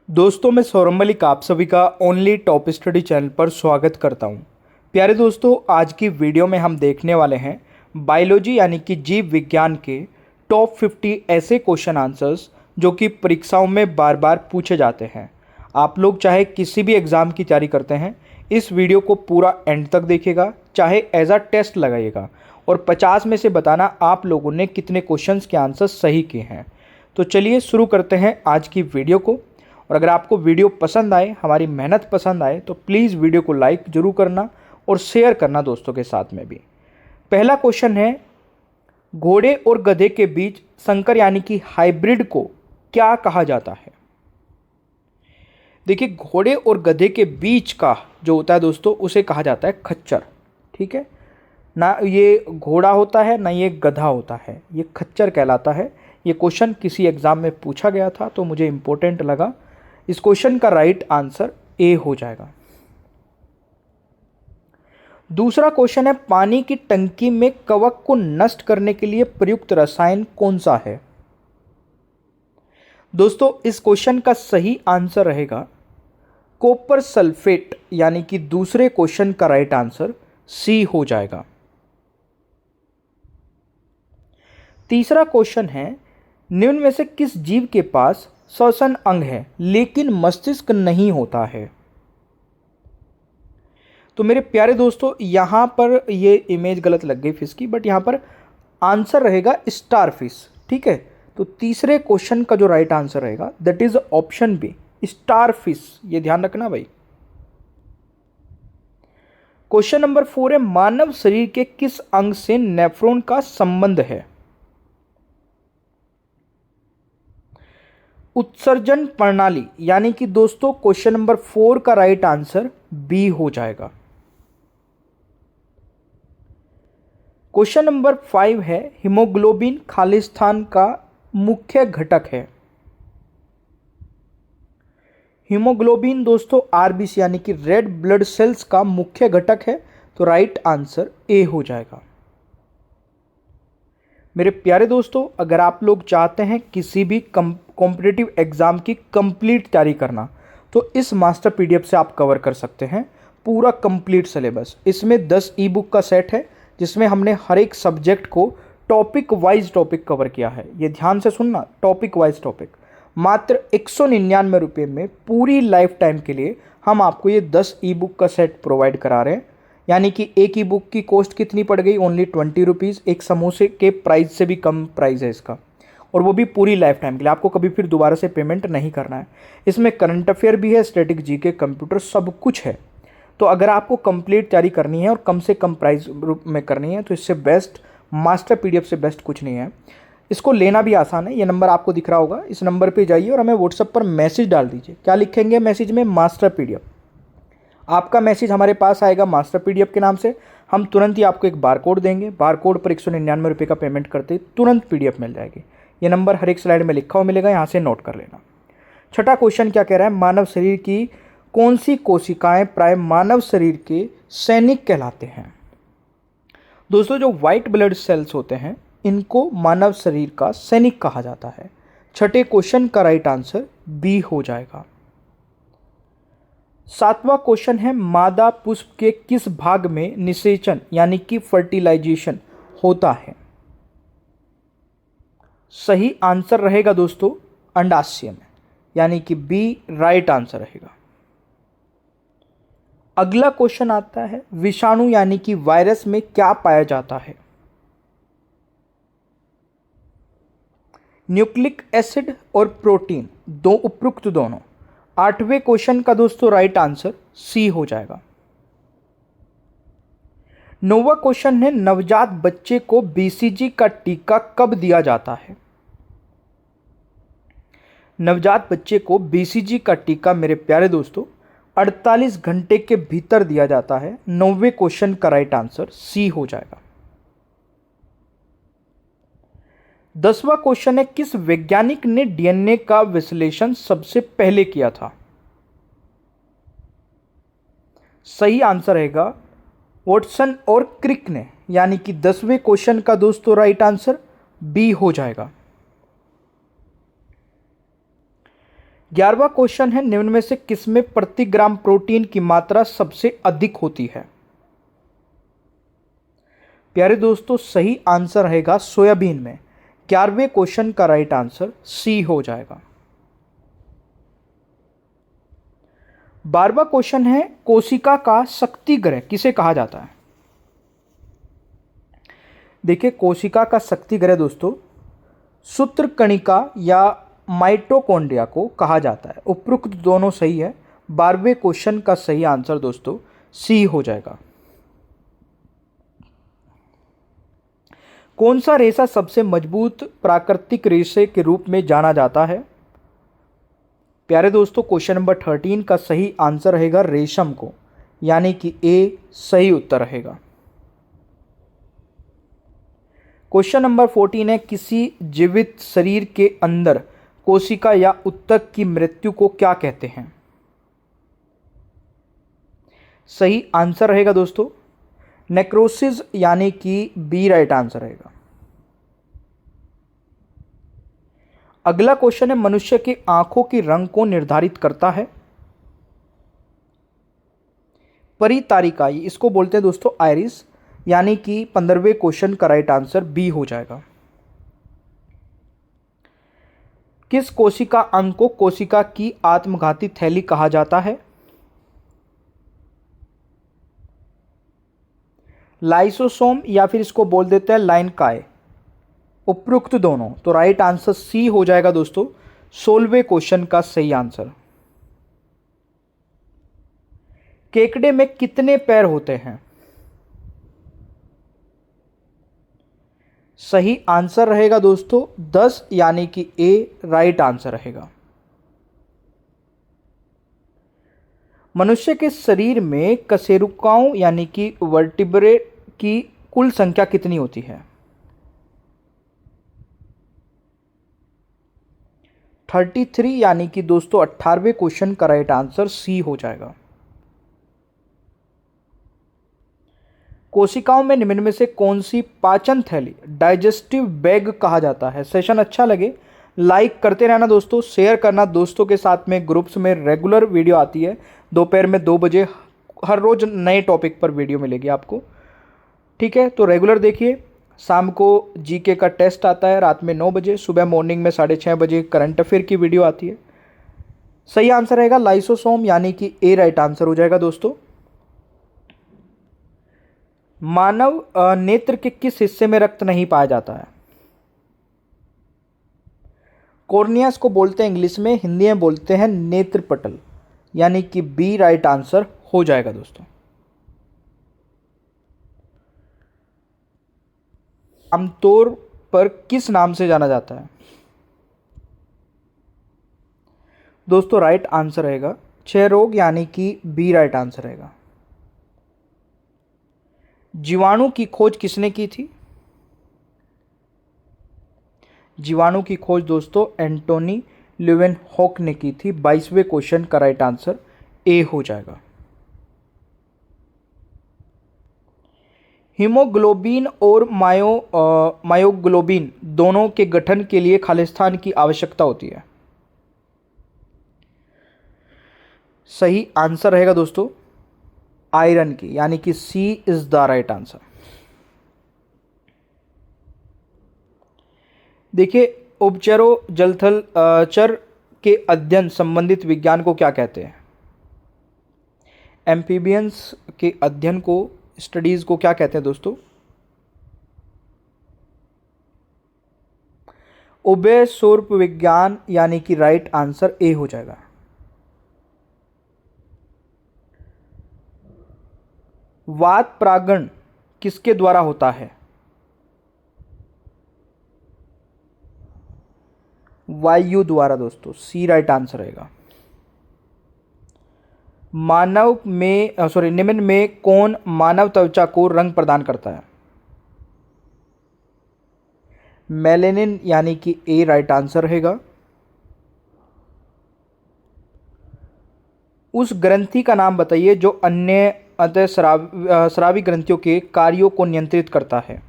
दोस्तों मैं सौरभ मलिक आप सभी का ओनली टॉप स्टडी चैनल पर स्वागत करता हूं। प्यारे दोस्तों, आज की वीडियो में हम देखने वाले हैं बायोलॉजी यानी कि जीव विज्ञान के टॉप 50 ऐसे क्वेश्चन आंसर्स जो कि परीक्षाओं में बार बार पूछे जाते हैं। आप लोग चाहे किसी भी एग्ज़ाम की तैयारी करते हैं, इस वीडियो को पूरा एंड तक देखिएगा, चाहे एज अ टेस्ट लगाइएगा और 50 में से बताना आप लोगों ने कितने क्वेश्चंस के आंसर सही किए हैं। तो चलिए शुरू करते हैं आज की वीडियो को। और अगर आपको वीडियो पसंद आए, हमारी मेहनत पसंद आए, तो प्लीज़ वीडियो को लाइक जरूर करना और शेयर करना दोस्तों के साथ में भी। पहला क्वेश्चन है, घोड़े और गधे के बीच संकर यानी कि हाइब्रिड को क्या कहा जाता है? देखिए, घोड़े और गधे के बीच का जो होता है दोस्तों, उसे कहा जाता है खच्चर। ठीक है ना, ये घोड़ा होता है ना ये गधा होता है, ये खच्चर कहलाता है। ये क्वेश्चन किसी एग्जाम में पूछा गया था तो मुझे इंपॉर्टेंट लगा। इस क्वेश्चन का राइट आंसर ए हो जाएगा। दूसरा क्वेश्चन है, पानी की टंकी में कवक को नष्ट करने के लिए प्रयुक्त रसायन कौन सा है? दोस्तों, इस क्वेश्चन का सही आंसर रहेगा कॉपर सल्फेट, यानी कि दूसरे क्वेश्चन का राइट आंसर सी हो जाएगा। तीसरा क्वेश्चन है, निम्न में से किस जीव के पास श्वसन अंग है लेकिन मस्तिष्क नहीं होता है? तो मेरे प्यारे दोस्तों, यहां पर ये इमेज गलत लग गई फिश की, बट यहां पर आंसर रहेगा स्टारफिश। ठीक है, तो तीसरे क्वेश्चन का जो राइट आंसर रहेगा that is option B, starfish. ये ध्यान रखना भाई। क्वेश्चन नंबर 4 है, मानव शरीर के किस अंग से नेफ्रॉन का संबंध है? उत्सर्जन प्रणाली, यानी कि दोस्तों क्वेश्चन नंबर 4 का राइट आंसर बी हो जाएगा। क्वेश्चन नंबर 5 है, हीमोग्लोबिन खालिस्तान का मुख्य घटक है। हीमोग्लोबिन दोस्तों आरबीसी यानी कि रेड ब्लड सेल्स का मुख्य घटक है, तो राइट आंसर ए हो जाएगा। मेरे प्यारे दोस्तों, अगर आप लोग चाहते हैं किसी भी कॉम्पिटिटिव एग्जाम की कंप्लीट तैयारी करना, तो इस मास्टर पीडीएफ से आप कवर कर सकते हैं पूरा कंप्लीट सिलेबस। इसमें 10 ई बुक का सेट है जिसमें हमने हर एक सब्जेक्ट को टॉपिक वाइज टॉपिक कवर किया है। ये ध्यान से सुनना, टॉपिक वाइज टॉपिक। मात्र 199 रुपये में पूरी लाइफ टाइम के लिए हम आपको ये 10 ई बुक का सेट प्रोवाइड करा रहे हैं। यानी कि एक ई बुक की कॉस्ट कितनी पड़ गई? Only 20 rupees. एक समोसे के प्राइस से भी कम प्राइस है इसका, और वो भी पूरी लाइफ टाइम के लिए। आपको कभी फिर दोबारा से पेमेंट नहीं करना है। इसमें करंट अफेयर भी है, स्टैटिक जीके, कंप्यूटर, सब कुछ है। तो अगर आपको कंप्लीट तैयारी करनी है और कम से कम प्राइस में करनी है, तो इससे बेस्ट, मास्टर पीडीएफ से बेस्ट कुछ नहीं है। इसको लेना भी आसान है। ये नंबर आपको दिख रहा होगा, इस नंबर पे जाइए और हमें व्हाट्सएप पर मैसेज डाल दीजिए। क्या लिखेंगे मैसेज में? Master PDF. आपका मैसेज हमारे पास आएगा मास्टर पीडीएफ के नाम से। हम तुरंत ही आपको एक बारकोड देंगे। बारकोड पर 199 रुपये का पेमेंट करते ही तुरंत पीडीएफ मिल जाएगी। ये नंबर हर एक स्लाइड में लिखा हुआ मिलेगा, यहाँ से नोट कर लेना। छठा क्वेश्चन क्या कह रहा है, मानव शरीर की कौन सी कोशिकाएं प्राय मानव शरीर के सैनिक कहलाते हैं? दोस्तों, जो व्हाइट ब्लड सेल्स होते हैं इनको मानव शरीर का सैनिक कहा जाता है। छठे क्वेश्चन का राइट आंसर बी हो जाएगा। सातवां क्वेश्चन है, मादा पुष्प के किस भाग में निषेचन यानी कि फर्टिलाइजेशन होता है? सही आंसर रहेगा दोस्तों अंडाशय में, यानी कि बी राइट आंसर रहेगा। अगला क्वेश्चन आता है, विषाणु यानी कि वायरस में क्या पाया जाता है? न्यूक्लिक एसिड और प्रोटीन, दो उपयुक्त दोनों। आठवें क्वेश्चन का दोस्तों राइट आंसर सी हो जाएगा। नौवां क्वेश्चन है, नवजात बच्चे को बीसीजी का टीका कब दिया जाता है? नवजात बच्चे को बीसीजी का टीका मेरे प्यारे दोस्तों 48 घंटे के भीतर दिया जाता है। 9वें क्वेश्चन का राइट आंसर सी हो जाएगा। 10वां क्वेश्चन है, किस वैज्ञानिक ने डीएनए का विश्लेषण सबसे पहले किया था? सही आंसर रहेगा वॉटसन और क्रिक ने, यानी कि 10वें क्वेश्चन का दोस्तों राइट आंसर बी हो जाएगा। 11वां क्वेश्चन है, निम्न में से किसमें प्रति ग्राम प्रोटीन की मात्रा सबसे अधिक होती है? प्यारे दोस्तों, सही आंसर रहेगा सोयाबीन में। 11वें क्वेश्चन का राइट आंसर सी हो जाएगा। 12वां क्वेश्चन है, कोशिका का शक्ति ग्रह किसे कहा जाता है? देखिए, कोशिका का शक्ति ग्रह दोस्तों सूत्रकणिका या माइटोकॉन्ड्रिया को कहा जाता है। उपरोक्त दोनों सही है। 12वें क्वेश्चन का सही आंसर दोस्तों सी हो जाएगा। कौन सा रेशा सबसे मजबूत प्राकृतिक रेशे के रूप में जाना जाता है? प्यारे दोस्तों, क्वेश्चन नंबर 13 का सही आंसर रहेगा रेशम को, यानी कि ए सही उत्तर रहेगा। क्वेश्चन नंबर 14 है, किसी जीवित शरीर के अंदर कोशिका या ऊतक की मृत्यु को क्या कहते हैं? सही आंसर रहेगा दोस्तों नेक्रोसिस, यानी कि बी राइट आंसर रहेगा। अगला क्वेश्चन है, मनुष्य की आंखों की रंग को निर्धारित करता है? परितारिका, इसको बोलते हैं दोस्तों आइरिस, यानी कि 15वें क्वेश्चन का राइट आंसर बी हो जाएगा। किस कोशिका अंग को कोशिका की आत्मघाती थैली कहा जाता है? लाइसोसोम या फिर इसको बोल देते हैं लाइन काय, उपरोक्त दोनों। तो राइट आंसर सी हो जाएगा दोस्तों 16वें क्वेश्चन का सही आंसर। केकड़े में कितने पैर होते हैं? सही आंसर रहेगा दोस्तों 10, यानी कि ए राइट आंसर रहेगा। मनुष्य के शरीर में कशेरुकाओं यानी कि वर्टिब्रे की कुल संख्या कितनी होती है? 33, यानी कि दोस्तों 18वें क्वेश्चन का राइट आंसर सी हो जाएगा। कोशिकाओं में निम्न में से कौन सी पाचन थैली डाइजेस्टिव बैग कहा जाता है? सेशन अच्छा लगे लाइक करते रहना दोस्तों, शेयर करना दोस्तों के साथ में। ग्रुप्स में रेगुलर वीडियो आती है, दोपहर में 2 बजे हर रोज नए टॉपिक पर वीडियो मिलेगी आपको, ठीक है? तो रेगुलर देखिए। शाम को जीके का टेस्ट आता है रात में 9 बजे, सुबह मॉर्निंग में 6:30 बजे करंट अफेयर की वीडियो आती है। सही आंसर रहेगा लाइसोसोम, यानी कि ए राइट आंसर हो जाएगा दोस्तों। मानव नेत्र के किस हिस्से में रक्त नहीं पाया जाता है? कॉर्नियास को बोलते हैं इंग्लिश में, हिंदी में बोलते हैं नेत्र पटल, यानी कि बी राइट आंसर हो जाएगा दोस्तों। आमतौर पर किस नाम से जाना जाता है? दोस्तों राइट आंसर रहेगा क्षय रोग, यानी कि बी राइट आंसर रहेगा। जीवाणु की खोज किसने की थी? जीवाणु की खोज दोस्तों एंटोनी ल्यूवेनहॉक ने की थी। 22वें क्वेश्चन का राइट आंसर ए हो जाएगा। हीमोग्लोबिन और मायोग्लोबिन दोनों के गठन के लिए खालिस्तान की आवश्यकता होती है? सही आंसर रहेगा दोस्तों आयरन की, यानी कि सी इज द राइट आंसर। देखिए, उपचरों जलथल चर के अध्ययन संबंधित विज्ञान को क्या कहते हैं? एम्फीबियंस के अध्ययन को, स्टडीज को क्या कहते हैं दोस्तों? उभय स्वरूप विज्ञान, यानी कि राइट आंसर ए हो जाएगा। वात परागण किसके द्वारा होता है? वायु द्वारा दोस्तों, सी राइट आंसर रहेगा। मानव में निम्न में कौन मानव त्वचा को रंग प्रदान करता है? मेलेनिन, यानी कि ए राइट आंसर रहेगा। उस ग्रंथि का नाम बताइए जो अन्य अंतःस्रावी ग्रंथियों के कार्यों को नियंत्रित करता है।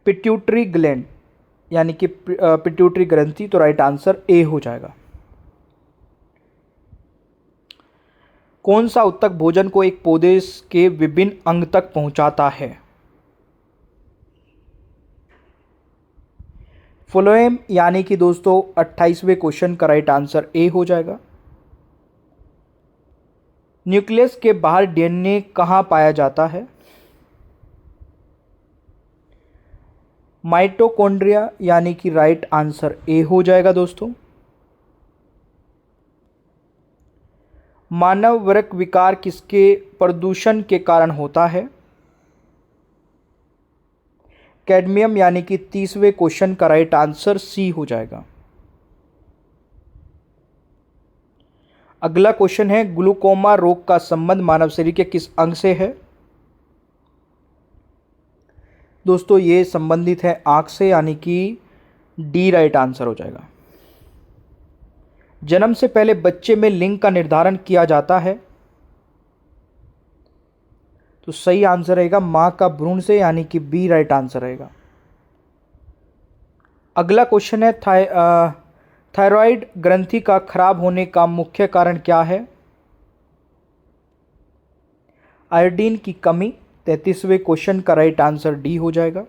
पिट्यूटरी ग्लैंड, यानी कि पिट्यूटरी ग्रंथि, तो राइट आंसर ए हो जाएगा। कौन सा उत्तक भोजन को एक पौधे के विभिन्न अंग तक पहुंचाता है? फ्लोएम, यानी कि दोस्तों 28वें क्वेश्चन का राइट आंसर ए हो जाएगा। न्यूक्लियस के बाहर डीएनए कहां पाया जाता है? माइटोकॉन्ड्रिया, यानी कि राइट आंसर ए हो जाएगा दोस्तों। मानव वृक्क विकार किसके प्रदूषण के कारण होता है? कैडमियम, यानी कि 30वें क्वेश्चन का राइट आंसर सी हो जाएगा। अगला क्वेश्चन है, ग्लूकोमा रोग का संबंध मानव शरीर के किस अंग से है? दोस्तों ये संबंधित है आंख से, यानी कि डी राइट आंसर हो जाएगा। जन्म से पहले बच्चे में लिंग का निर्धारण किया जाता है, तो सही आंसर रहेगा मां का भ्रूण से, यानी कि बी राइट आंसर रहेगा। अगला क्वेश्चन है, थायराइड ग्रंथि का खराब होने का मुख्य कारण क्या है? आयोडीन की कमी, 33वें क्वेश्चन का राइट आंसर डी हो जाएगा।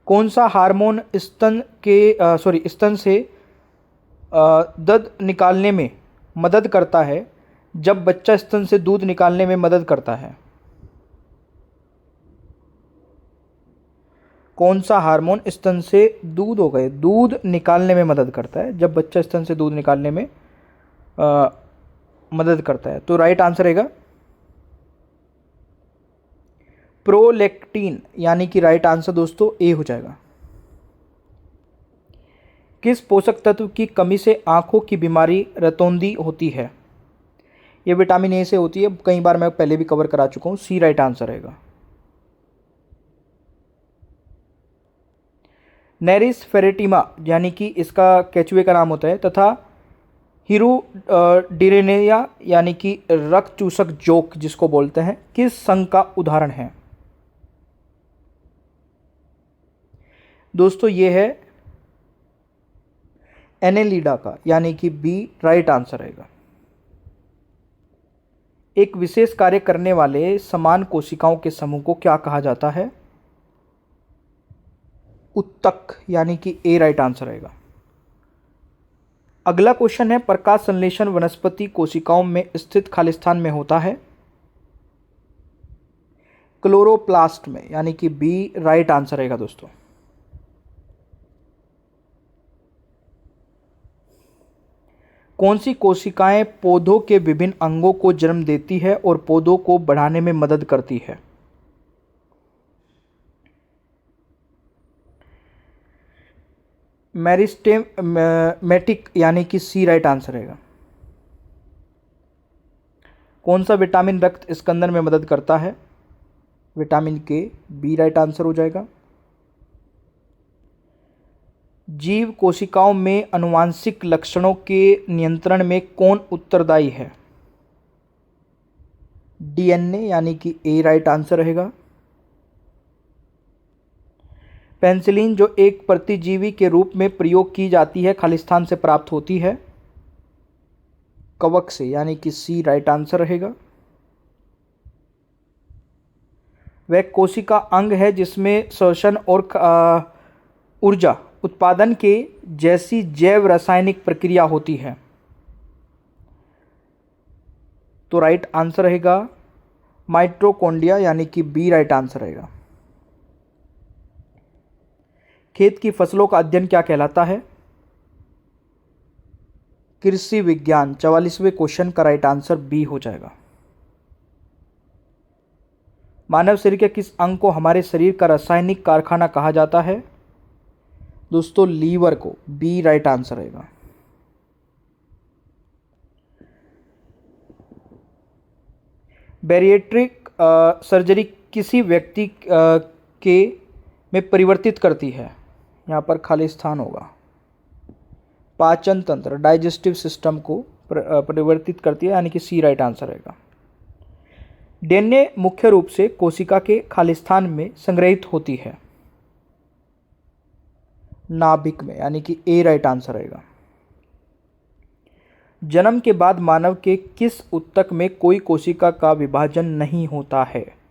कौन सा हार्मोन स्तन से दूध निकालने में मदद करता है जब बच्चा स्तन से दूध निकालने में मदद करता है? कौन सा हार्मोन स्तन से दूध निकालने में मदद करता है जब बच्चा स्तन से दूध निकालने में मदद करता है? तो राइट आंसर रहेगा प्रोलैक्टिन, यानी कि राइट आंसर दोस्तों ए हो जाएगा। किस पोषक तत्व की कमी से आंखों की बीमारी रतौंधी होती है? ये विटामिन ए से होती है, कई बार मैं पहले भी कवर करा चुका हूं, सी राइट आंसर रहेगा। नेरिस फेरेटिमा, यानी कि इसका केचुए का नाम होता है, तथा हिरुडिरेनिया, यानी कि रक्त चूसक जोक जिसको बोलते हैं, किस संघ का उदाहरण है? दोस्तों ये है एनेलिडा का, यानी कि बी राइट आंसर रहेगा। एक विशेष कार्य करने वाले समान कोशिकाओं के समूह को क्या कहा जाता है? उत्तक, यानी कि ए राइट आंसर रहेगा। अगला क्वेश्चन है, प्रकाश संश्लेषण वनस्पति कोशिकाओं में स्थित खालिस्तान में होता है? क्लोरोप्लास्ट में, यानी कि बी राइट आंसर रहेगा दोस्तों। कौन सी कोशिकाएं पौधों के विभिन्न अंगों को जन्म देती है और पौधों को बढ़ाने में मदद करती है? मेरिस्टेमेटिक, यानी कि सी राइट आंसर रहेगा। कौन सा विटामिन रक्त स्कंदन में मदद करता है? विटामिन के, बी राइट आंसर हो जाएगा। जीव कोशिकाओं में आनुवांशिक लक्षणों के नियंत्रण में कौन उत्तरदायी है? डीएनए, यानी कि ए राइट आंसर रहेगा। पेनिसिलिन जो एक प्रतिजीवी के रूप में प्रयोग की जाती है खालिस्तान से प्राप्त होती है? कवक से, यानी कि सी राइट आंसर रहेगा। वह कोशिका अंग है जिसमें श्वसन और ऊर्जा उत्पादन के जैसी जैव रासायनिक प्रक्रिया होती है? तो राइट आंसर रहेगा माइटोकॉन्ड्रिया, यानी कि बी राइट आंसर रहेगा। खेत की फसलों का अध्ययन क्या कहलाता है? कृषि विज्ञान, 44वें क्वेश्चन का राइट आंसर बी हो जाएगा। मानव शरीर के किस अंग को हमारे शरीर का रासायनिक कारखाना कहा जाता है? दोस्तों लीवर को, बी राइट आंसर रहेगा। बैरिएट्रिक सर्जरी किसी व्यक्ति के में परिवर्तित करती है? यहाँ पर खाली स्थान होगा। पाचन तंत्र, डाइजेस्टिव सिस्टम को परिवर्तित करती है, यानी कि सी राइट आंसर रहेगा। डीएनए मुख्य रूप से कोशिका के खालिस्तान में संग्रहित होती है? नाभिक में, यानी कि ए राइट आंसर रहेगा। जन्म के बाद मानव के किस ऊतक में कोई कोशिका का विभाजन नहीं होता है?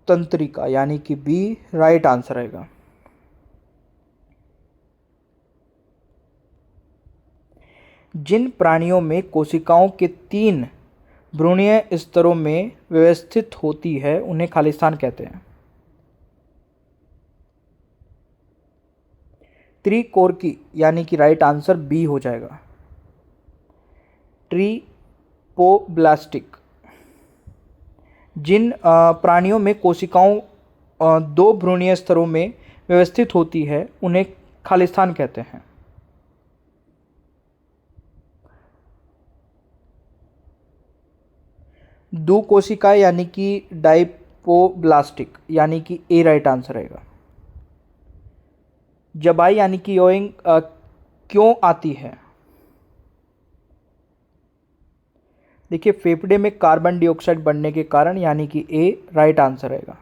तंत्रिका, यानी कि बी राइट आंसर रहेगा। जिन प्राणियों में कोशिकाओं के 3 भ्रूणीय स्तरों में व्यवस्थित होती है उन्हें खालिस्तान कहते हैं। त्रिकोरकी, यानी कि राइट आंसर बी हो जाएगा। ट्रिपोब्लास्टिक। जिन प्राणियों में कोशिकाओं 2 भ्रूणीय स्तरों में व्यवस्थित होती है उन्हें खालिस्तान कहते हैं। दुकोशिका, यानी कि डाइपोब्लास्टिक, यानी कि ए राइट आंसर रहेगा। जबाई, यानी कि योइंग क्यों आती है? देखिए, फेफड़े में कार्बन डाइऑक्साइड बढ़ने के कारण, यानी कि ए राइट आंसर रहेगा।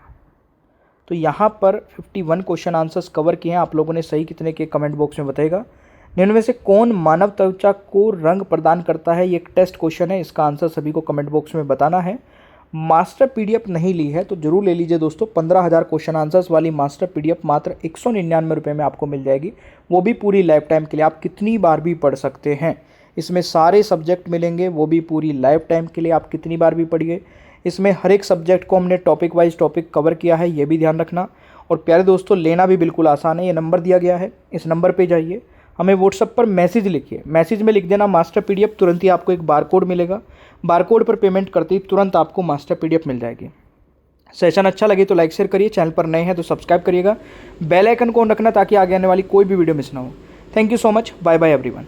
तो यहाँ पर 51 क्वेश्चन आंसर्स कवर किए हैं। आप लोगों ने सही कितने के कमेंट बॉक्स में बताएगा। निम्न में से कौन मानव त्वचा को रंग प्रदान करता है? ये एक टेस्ट क्वेश्चन है, इसका आंसर सभी को कमेंट बॉक्स में बताना है। मास्टर पीडीएफ नहीं ली है तो जरूर ले लीजिए दोस्तों। 15,000 क्वेश्चन आंसर्स वाली मास्टर पीडीएफ मात्र 199 रुपये में आपको मिल जाएगी, वो भी पूरी लाइफ टाइम के लिए। आप कितनी बार भी पढ़ सकते हैं। इसमें सारे सब्जेक्ट मिलेंगे, वो भी पूरी लाइफ टाइम के लिए। आप कितनी बार भी पढ़िए। इसमें हर एक सब्जेक्ट को हमने टॉपिक वाइज टॉपिक कवर किया है, ये भी ध्यान रखना। और प्यारे दोस्तों, लेना भी बिल्कुल आसान है। ये नंबर दिया गया है, इस नंबर पर जाइए, हमें व्हाट्सएप पर मैसेज लिखिए। मैसेज में लिख देना मास्टर पीडीएफ, तुरंत ही आपको एक बारकोड मिलेगा। बारकोड पर पेमेंट करते ही तुरंत आपको मास्टर पीडीएफ मिल जाएगी। सेशन अच्छा लगे तो लाइक शेयर करिए, चैनल पर नए हैं तो सब्सक्राइब करिएगा, बेल आइकन को ऑन रखना ताकि आगे आने वाली कोई भी वीडियो मिस ना हो। Thank you so much, bye bye everyone.